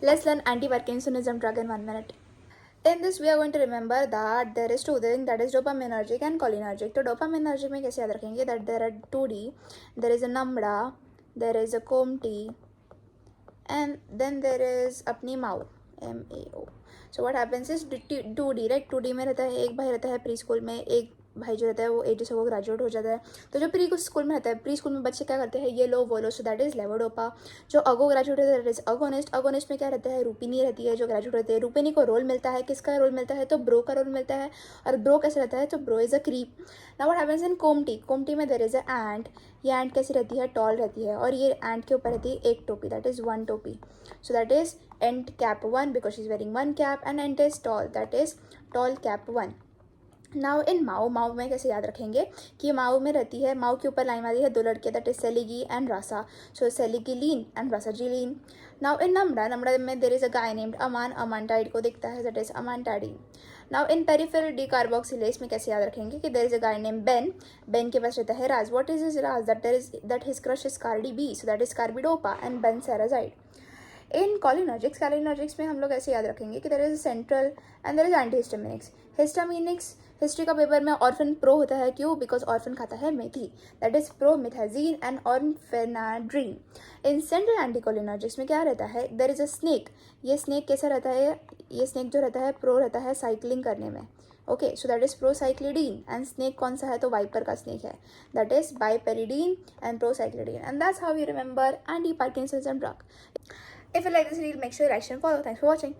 Let's learn anti-Parkinsonism drug in 1 minute. In this, we are going to remember that there is two things, that is dopaminergic and cholinergic. तो dopaminergic में कैसे याद रखेंगे? That there are 2D, there is a NAMDA, there is a COMT, and then there is अपनी MAO, MAO. So what happens is 2D, right? 2D में रहता है, एक भाई रहता है प्री स्कूल में, एक भाई जो रहता है वो 80 से वो ग्रेजुएट हो जाता है. तो जो प्री स्कूल में रहता है, प्री स्कूल में बच्चे क्या करते हैं, ये लो वो लो, सो दैट इज लेवोडोपा. जो अगो ग्रेजुएट होता है दैट इज अगोनिस्ट. अगोनिस्ट में क्या रहता है, रूपिनी रहती है जो ग्रेजुएट रहती है. रूपिनी को रोल मिलता है, किसका रोल मिलता है, तो ब्रो का रोल मिलता है. और ब्रो कैसे रहता है, तो bro is a creep. Now what happens in COMT. COMT में देयर इज अ एंट. ये एंट कैसी रहती है, टॉल रहती है, और ये एंट के ऊपर रहती है एक टोपी, दैट इज वन टोपी. So that is ant cap one because she is wearing one cap, and ant is tall, that is tall cap one. Now in MAO. MAO में कैसे याद रखेंगे कि माओ में रहती है, माओ के ऊपर लाइन वाली है दो लड़के, that is Seligi and Rasa. So selegiline and rasagiline. Now in NMDA. NMDA में there is a guy named अमान. अमानटाइड को दिखता है, that is amantadine. Now in peripheral decarboxylase में कैसे याद रखेंगे कि there is a guy name Ben. Ben के पास रहता है राज. What is his raaz, that his crush is Cardi B, so that is carbidopa and Ben serazide. In cholinergics में हम लोग ऐसे याद रखेंगे कि there is central and there is antihistaminics. Histaminics history का पेपर में ऑर्फन प्रो होता है, क्यों, बिकॉज ऑर्फन खाता है मेथी, that is promethazine and orphenadrine. In central anticholinergics में क्या रहता है, देयर इज अ स्नेक. ये स्नेक कैसा रहता है, ये स्नेक जो रहता है प्रो रहता है साइकिलिंग करने में. Okay, so that is procyclidine. And snake कौन सा है, तो वाइपर का स्नेक है, that is biperiden and procyclidine. And that's how you remember anti parkinsonism drug. If you like this reel, make sure you like, share, and follow. Thanks for watching.